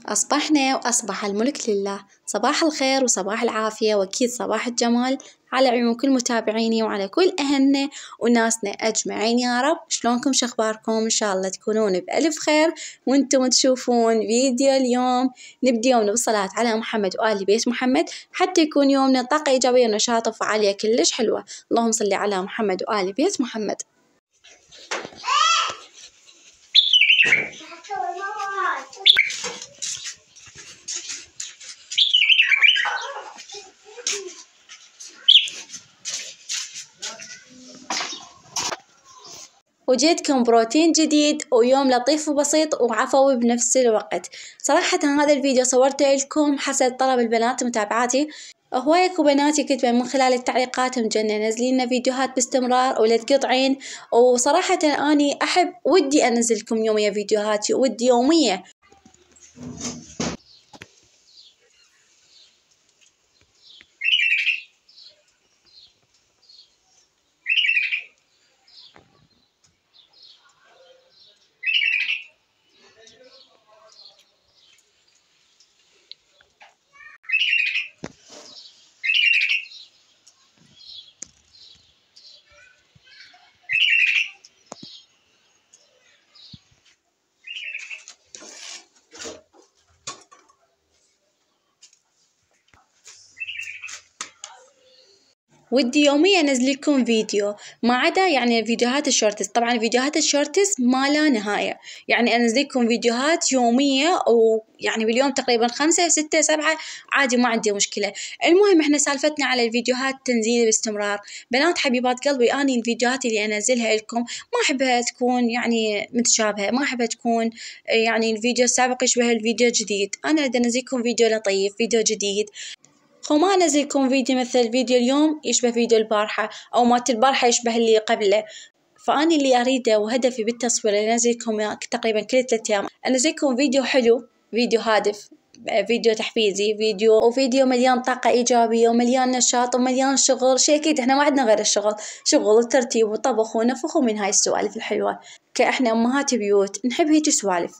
أصبحنا وأصبح الملك لله. صباح الخير وصباح العافية وأكيد صباح الجمال على عيون كل متابعيني وعلى كل أهلنا وناسنا أجمعين يا رب. شلونكم شخباركم؟ إن شاء الله تكونون بألف خير وانتم تشوفون فيديو اليوم. نبدي يومنا بالصلاة على محمد وآل بيت محمد حتى يكون يومنا طاقة إيجابية ونشاط وفعالية كلش حلوة. اللهم صل على محمد وآل بيت محمد. وجيتكم بروتين جديد ويوم لطيف وبسيط وعفوي بنفس الوقت. صراحة هذا الفيديو صورته لكم حسب طلب البنات متابعاتي. هوايك وبناتي كتبوا من خلال التعليقات مجنة نزلي لنا فيديوهات باستمرار ولا تقطعين، وصراحة أني أحب ودي أنزل لكم يوميا فيديوهاتي ودي يومية. ودي يوميا انزل لكم فيديو ما عدا يعني فيديوهات الشورتس. طبعا فيديوهات الشورتس ما لا نهاية، يعني انزل لكم فيديوهات يومية ويعني باليوم تقريبا 5 6 7 عادي ما عندي مشكلة. المهم احنا سالفتنا على الفيديوهات تنزيل باستمرار. بنات حبيبات قلبي اني الفيديوهات اللي انزلها لكم ما احبها تكون يعني متشابهة، ما احبها تكون يعني الفيديو السابق يشبه الفيديو الجديد. انا بدي انزل لكم فيديو لطيف فيديو جديد، وما أنزلكم فيديو مثل فيديو اليوم يشبه فيديو البارحة أو مالت البارحة يشبه اللي قبله. فأنا اللي أريده وهدفي بالتصوير اللي أنزلكم تقريبا كل 3 أيام أنزلكم فيديو حلو، فيديو هادف، فيديو تحفيزي، وفيديو مليان طاقة إيجابية ومليان نشاط ومليان شغل. شيء أكيد إحنا ما عندنا غير الشغل، شغل وترتيب وطبخ ونفخ ومن هاي السوالف الحلوة. كإحنا أمهات بيوت نحب هيك سوالف.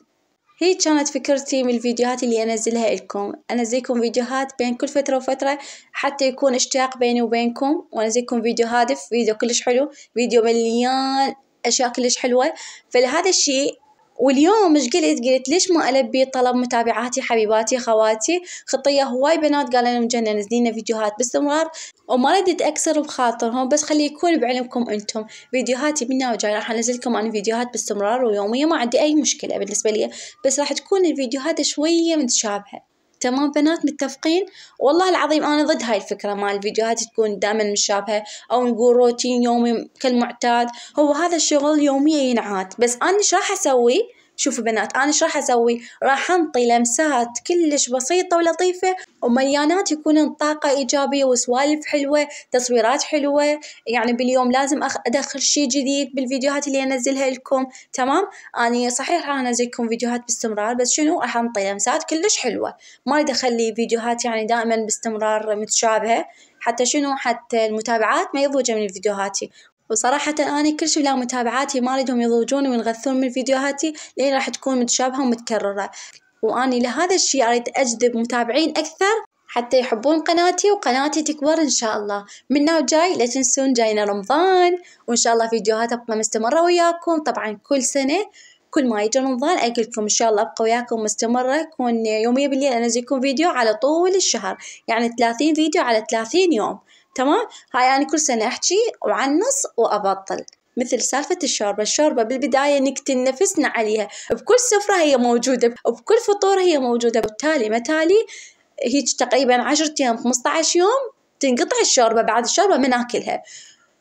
هي كانت فكرتي من الفيديوهات اللي أنزلها لكم. أنزلكم فيديوهات بين كل فترة وفترة حتى يكون اشتياق بيني وبينكم، وأنزلكم فيديو هادف، فيديو كلش حلو، فيديو مليان أشياء كلش حلوة. فلهذا الشيء واليوم مش قلت ليش ما ألبي طلب متابعاتي حبيباتي خواتي. خطية هواي بنات قالوا لهم جنة نزلينا فيديوهات باستمرار وما ردت أكسر بخاطرهم، بس خلي يكون بعلمكم أنتم فيديوهاتي من وجاي راح أنزلكم أنا فيديوهات باستمرار ويوميا ما عندي أي مشكلة بالنسبة لي، بس راح تكون الفيديوهات شوية متشابهة. تمام بنات متفقين؟ والله العظيم أنا ضد هاي الفكرة مال الفيديوهات تكون دائما مشابهة أو نقول روتين يومي كالمعتاد. هو هذا الشغل يوميا ينعاد، بس أنا إيش راح أسوي؟ شوفوا بنات أنا إيش راح أسوي؟ راح أنطي لمسات كلش بسيطة ولطيفة ومليانات يكونن طاقة إيجابية وسوالف حلوة، تصويرات حلوة. يعني باليوم لازم أدخل شيء جديد بالفيديوهات اللي أنزلها لكم. تمام؟ أنا صحيح راح أنزلكم فيديوهات باستمرار، بس شنو راح أنطي لمسات كلش حلوة. ما أريد أخلي فيديوهات يعني دائما باستمرار متشابهة، حتى شنو حتى المتابعات ما يضوجوا من فيديوهاتي. وصراحة أنا كل شي لا متابعاتي ما أريدهم يضوجون وينغثون من فيديوهاتي لأن راح تكون متشابهة ومتكررة. وأني لهذا الشي أريد أجذب متابعين أكثر حتى يحبون قناتي وقناتي تكبر إن شاء الله. منا وجاي لا تنسون جاينا رمضان وإن شاء الله فيديوهات أبقى مستمرة وياكم. طبعا كل سنة كل ما يجي رمضان أقولكم إن شاء الله أبقى وياكم مستمرة، يكون يوميا بالليل أنزلكم فيديو على طول الشهر، يعني 30 فيديو على 30 يوم. تمام؟ هاي أنا كل سنة أحكي وعنص وأبطل. مثل سالفة الشوربة بالبداية نكتم نفسنا عليها، بكل سفرة هي موجودة وبكل فطور هي موجودة، بالتالي متالي هيك تقريبا 10 أيام 15 يوم تنقطع الشوربة، بعد الشوربة ما ناكلها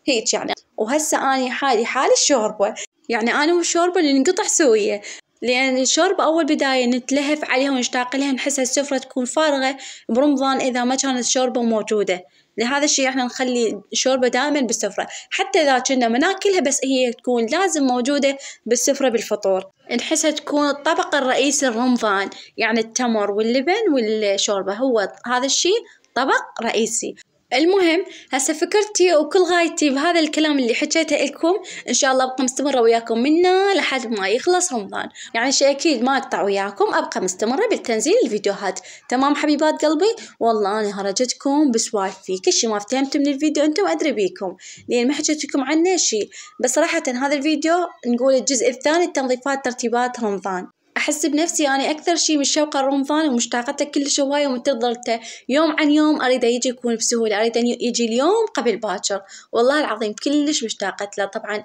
هيك يعني. وهسه أنا حال الشوربة، يعني أنا والشوربة اللي ننقطع سوية، لأن الشوربة أول بداية نتلهف عليها ونشتاق لها نحس السفرة تكون فارغة برمضان إذا ما كانت الشوربة موجودة. لهذا الشيء احنا نخلي الشوربة دائما بالسفرة حتى إذا كنا ما ناكلها، بس هي تكون لازم موجودة بالسفرة بالفطور، نحسها تكون الطبق الرئيسي لرمضان. يعني التمر واللبن والشوربة هو هذا الشيء طبق رئيسي. المهم هسه فكرتي وكل غايتي بهذا الكلام اللي حكيته لكم إن شاء الله أبقى مستمرة وياكم منا لحد ما يخلص رمضان، يعني شيء أكيد ما أقطع وياكم، أبقى مستمرة بالتنزيل الفيديوهات. تمام حبيبات قلبي؟ والله أنا هرجتكم بسوالفي، كل شي ما فهمتوا من الفيديو أنتم أدري بيكم لأن ما حكيتكم عنه شي، بس صراحة هذا الفيديو نقول الجزء الثاني تنظيفات ترتيبات رمضان. أحس بنفسي أنا أكثر شي مشوقة رمضان ومشتاقته كلش هواية ومنتظرته يوم عن يوم، أريده يجي يكون بسهولة، أريد أن يجي اليوم قبل باكر، والله العظيم كلش مشتاقة له. طبعا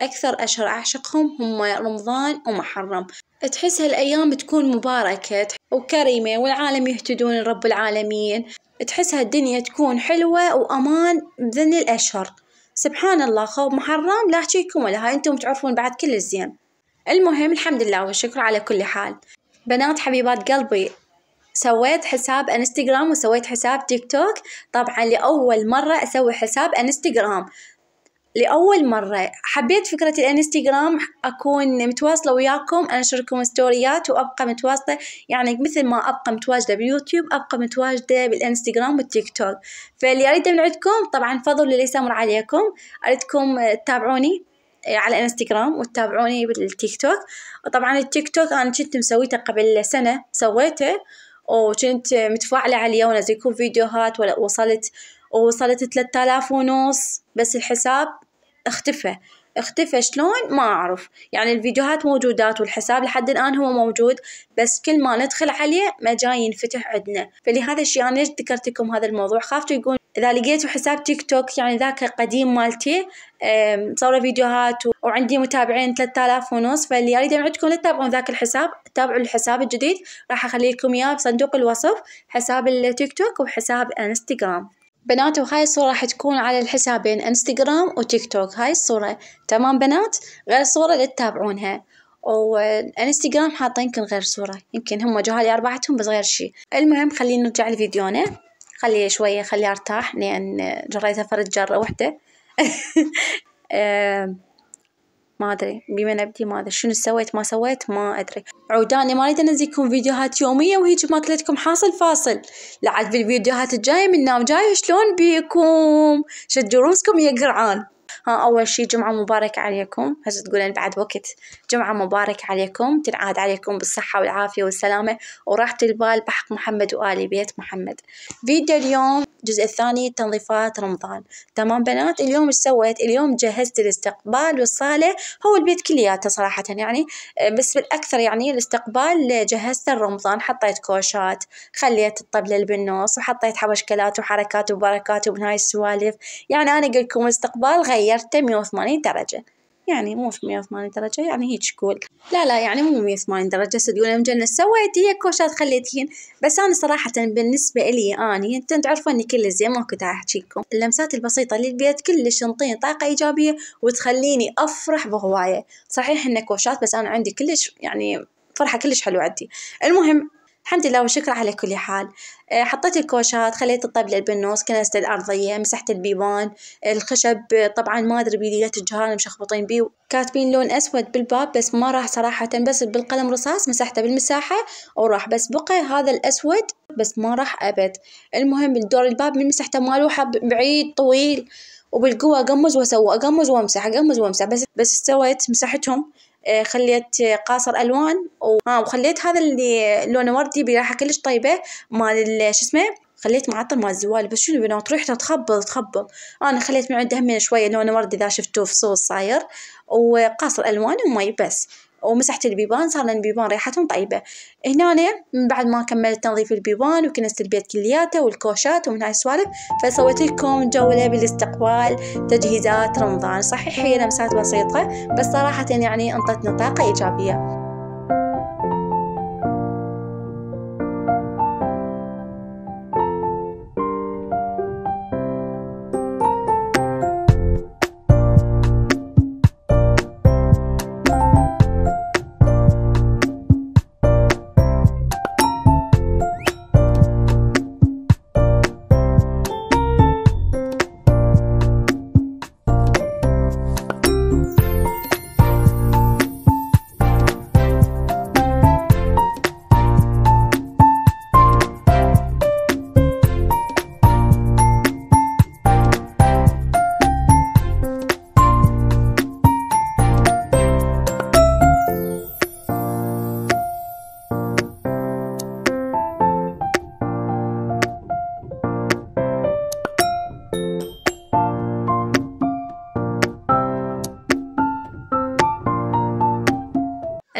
أكثر أشهر أعشقهم هم رمضان ومحرم، تحس هالأيام بتكون مباركة وكريمة والعالم يهتدون لرب العالمين، تحس هالدنيا تكون حلوة وأمان بذن الأشهر. سبحان الله خوف محرم لا أحكيكم ولا هاي أنتم تعرفون بعد كل الزين. المهم الحمد لله والشكر على كل حال. بنات حبيبات قلبي، سويت حساب انستغرام وسويت حساب تيك توك، طبعا لأول مرة أسوي حساب انستغرام، لأول مرة حبيت فكرة الانستغرام أكون متواصلة وياكم، أنشركم ستوريات وأبقى متواصلة، يعني مثل ما أبقى متواجدة بيوتيوب أبقى متواجدة بالانستغرام والتيك توك. فاللي أريده من عندكم طبعا فضل اللي يسمر عليكم، أريدكم تتابعوني على انستغرام وتتابعوني بالتيك توك. وطبعا التيك توك أنا كنت مسويته قبل سنة، سويته وكنت متفاعلة عليه ونزلكم فيديوهات، وصلت 3500، بس الحساب اختفى شلون ما أعرف، يعني الفيديوهات موجودات والحساب لحد الآن هو موجود، بس كل ما ندخل عليه ما جاي ينفتح عندنا. فلهذا الشيء أنا ليش ذكرت لكم هذا الموضوع، خافت يقول إذا لقيتوا حساب تيك توك يعني ذاك قديم مالتي مصورة فيديوهات وعندي متابعين 3500، فاللي يريد من عندكم لا تتابعون ذاك الحساب، تابعوا الحساب الجديد، راح أخلي لكم إياه بصندوق الوصف، حساب التيك توك وحساب انستغرام. بنات وهاي الصورة راح تكون على الحسابين انستغرام وتيك توك، هاي الصورة تمام بنات، غير صورة لا تتابعونها، وانستغرام حاطين يمكن غير صورة، يمكن هم جوالي أربعتهم بس غير شي. المهم خلينا نرجع لفيديونا، خليه شوية خليه أرتاح لأن جريتها فرد جرة وحدة. ما أدري بما نبدي ما أدري شنو سويت ما سويت ما أدري. عوداني ما أريد أنزلكم فيديوهات يومية وهيج ماكلتكم حاصل فاصل، لعد بالفيديوهات الجاية من نام جاي شلون بيكم شدوا روسكم يا قرعان. أول شي جمعة مباركة عليكم، هسه تقولين بعد وقت، جمعة مباركة عليكم، تنعاد عليكم بالصحة والعافية والسلامة وراحة البال بحق محمد وآل بيت محمد. فيديو اليوم الجزء الثاني تنظيفات رمضان. تمام بنات، اليوم ايش سويت؟ اليوم جهزت الاستقبال والصالة، هو البيت كلياته صراحة يعني، بس بالأكثر يعني الاستقبال جهزته رمضان، حطيت كوشات، خليت الطبلة اللي بالنص، وحطيت حبشكلات وحركات وبركات ومن هاي السوالف، يعني أنا أقول لكم الاستقبال غيرته 180 درجة، يعني مو 180 درجة يعني هيك شكول، لا يعني مو 180 درجة تقولون مجنة سويت هي كوشات خليتين، بس أنا صراحة بالنسبة إلي أني أنتم تعرفوني كل زين ما كنت أحكيكم، اللمسات البسيطة للبيت كلش تنطيني طاقة إيجابية وتخليني أفرح بهواية. صحيح إنه كوشات بس أنا عندي كلش يعني فرحة كلش حلوة عندي. المهم الحمد لله والشكر على كل حال. حطيت الكوشات، خليت الطبلة بالنص، كنست الأرضية، مسحت البيبان، الخشب طبعا ما أدري بيديات الجهال مشخبطين بيه، كاتبين لون أسود بالباب بس ما راح صراحة، بس بالقلم رصاص مسحته بالمساحة وراح، بس بقى هذا الأسود بس ما راح أبد. المهم بالدور الباب من مسحته مالوحة بعيد طويل، وبالقوة أقمز وأسوي أقمز وأمسح أقمز وأمسح، بس سويت مسحتهم. خليت قاصر ألوان وخليت هذا اللي لونه وردي بريحة كلش طيبة مال شو اسمه، خليت معطر مال الزوال، بس شنو بنات ريحته تخبل. أنا خليت من عنده همين شوية لونه وردي إذا شفتوه فصوص صاير، وقاصر ألوان ومي بس، ومسحت البيبان، صار لان البيبان ريحتهم طيبة. هنا من بعد ما كملت تنظيف البيبان وكنست البيت كلياته والكوشات ومن هاي السوالف، فسويت لكم جولة بالاستقبال تجهيزات رمضان. صحيح هي لمسات بسيطة بس صراحة يعني انطتنا طاقة إيجابية.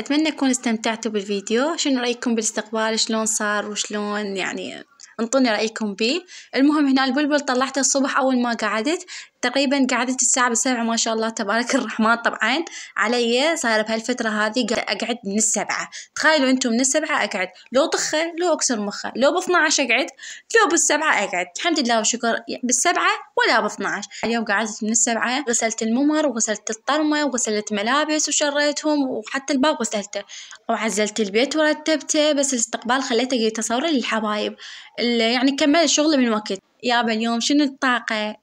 أتمنى تكونوا استمتعتوا بالفيديو. شنو رأيكم بالاستقبال؟ شلون صار وشلون يعني انطوني رأيكم بيه. المهم هنا البلبل طلعته الصبح أول ما قعدت، تقريبا قعدت الساعة 7 ما شاء الله تبارك الرحمن. طبعا علي صايرة بهالفترة هذه أقعد من 7. تخيلوا أنتم من 7 أقعد، لو طخة لو أكسر مخه، لو ب12 أقعد، لو بال7 أقعد. الحمد لله وشكر بال7 ولا ب12. اليوم قعدت من 7، غسلت الممر وغسلت الطرمة وغسلت ملابس وشريتهم وحتى الباب غسلته وعزلت البيت ورتبته. بس الاستقبال خليته جيت أصوره للحبايب يعني كمل الشغل من وقت. يابا اليوم شنو الطاقة؟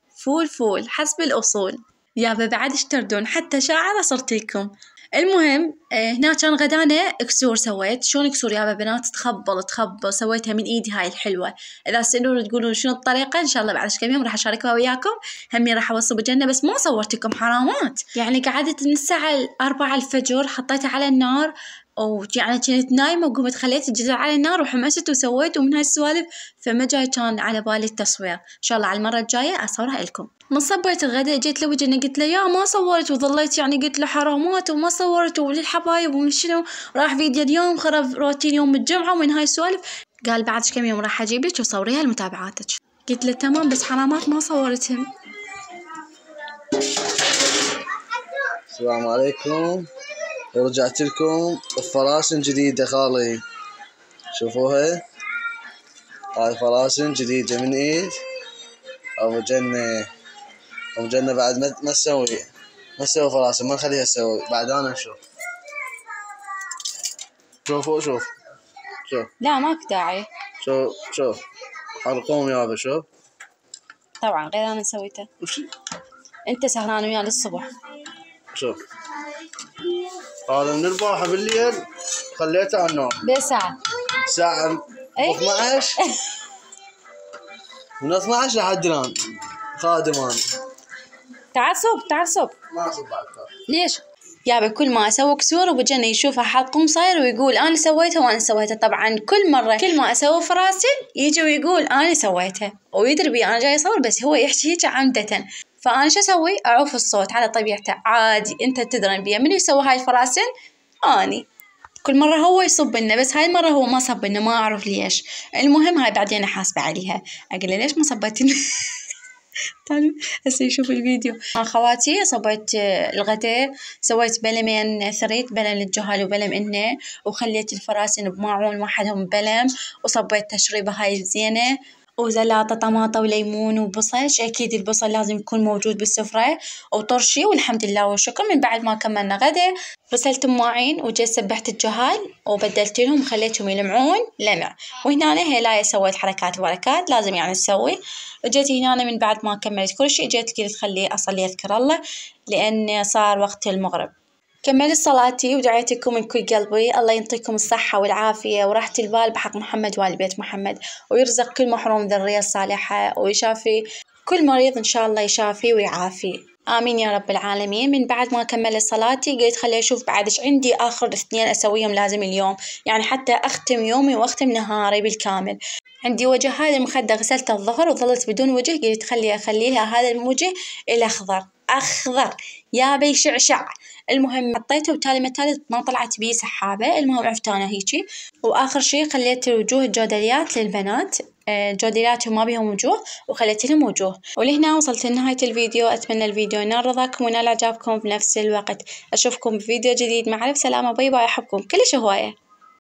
فول حسب الأصول. يابا بعد ايش تردون؟ حتى شاعرة صرت لكم. المهم هنا كان غدانا كسور سويت. شلون كسور يابا بنات؟ تخبل سويتها من ايدي هاي الحلوة. اذا تسألون تقولون شنو الطريقة، ان شاء الله بعد كم يوم راح اشاركها وياكم. همي راح اوصل بالجنة بس ما صورتكم حرامات. يعني قعدت من الساعة 4 الفجر حطيتها على النار، ويعني كنت نايمة وقمت خليت الجزر على النار وحمست وسويت ومن هالسوالف، فما جاي كان على بالي التصوير. ان شاء الله على المرة الجاية اصورها لكم. من صبيت الغداء جيت لوجهي قلت له يا ما صورت، وظليت يعني قلت له حرامات وما صورت وللحبايب ومن شنو راح فيديو اليوم خرب روتين يوم الجمعة ومن هاي السوالف. قال بعد كم يوم راح اجيب لك وصوريها لمتابعاتك. قلت له تمام بس حرامات ما صورتهم. السلام عليكم، ورجعت لكم بفراشن جديدة خالي. شوفوها، هاي فراشن جديدة من ايد ابو جنة بعد ما نسوي فراشن، ما نخليها تسوي بعد. انا نشوف. شوف لا ماك داعي. شوف حلقوم يابا. شوف طبعا غير انا سويته. انت سهران وياه للصبح. شوف هذا من البارحة بالليل خليته على النار بساعة ساعة 12 من 12 لحد الآن خادمان. تعال صب. ما أصب بعد. ليش؟ يابا كل ما اسوي كسور وبجنة يشوفها حلقوم صاير ويقول انا سويتها. طبعا كل مرة كل ما اسوي فراسل يجي ويقول انا سويتها، ويدري بي انا جاي اصور بس هو يحكي هيك عمدة. فانا شو اسوي؟ اعوف الصوت على طبيعته عادي. انت تدرين بيه من يسوي هاي الفراسل؟ اني. كل مرة هو يصب لنا بس هاي المرة هو ما صب لنا، ما اعرف ليش. المهم هاي بعدين احاسبه عليها، اقول له ليش ما صبيت لنا؟ تعالوا هسه يشوف الفيديو. خواتي صبيت الغداء، سويت بلمين ثريت، بلم للجهال وبلم إنه، وخليت الفراسن بماعون وحدهم بلم، وصبيت تشريبة هاي زينة، وزلاطة طماطة وليمون وبصل. أكيد البصل لازم يكون موجود بالسفرة، وطرشي. والحمد لله والشكر. من بعد ما كملنا غدا غسلت مواعين وجيت سبحت الجهال وبدلت لهم وخليتهم يلمعون لمع. وهنا هلاي سويت حركات وبركات لازم يعني تسوي. وجيت هنا من بعد ما كملت كل شيء جيت قلت خليه أصلي أذكر الله لأن صار وقت المغرب. كملت صلاتي ودعيتكم من كل قلبي. الله ينطيكم الصحة والعافية وراحة البال بحق محمد وآل بيت محمد، ويرزق كل محروم ذرية صالحة، ويشافي كل مريض إن شاء الله يشافي ويعافي. آمين يا رب العالمين. من بعد ما كملت صلاتي قلت خلي أشوف بعد إيش عندي آخر 2 أسويهم لازم اليوم، يعني حتى أختم يومي وأختم نهاري بالكامل. عندي وجه هذا المخدة غسلته الظهر وظلت بدون وجه، قلت أخلي لها هذا الوجه الأخضر يا بيشعشع. المهم حطيته وتالي ما ما طلعت بيه سحابة. المهم عفتانة هيجي. وآخر شي خليت وجوه الجودليات للبنات، جودلياتهم ما بيهم وجوه وخليت لهم وجوه. ولهنا وصلت لنهاية الفيديو. أتمنى الفيديو ينال رضاكم وينال إعجابكم بنفس الوقت. أشوفكم بفيديو جديد. مع ألف سلامة، باي باي. أحبكم كلش هواية.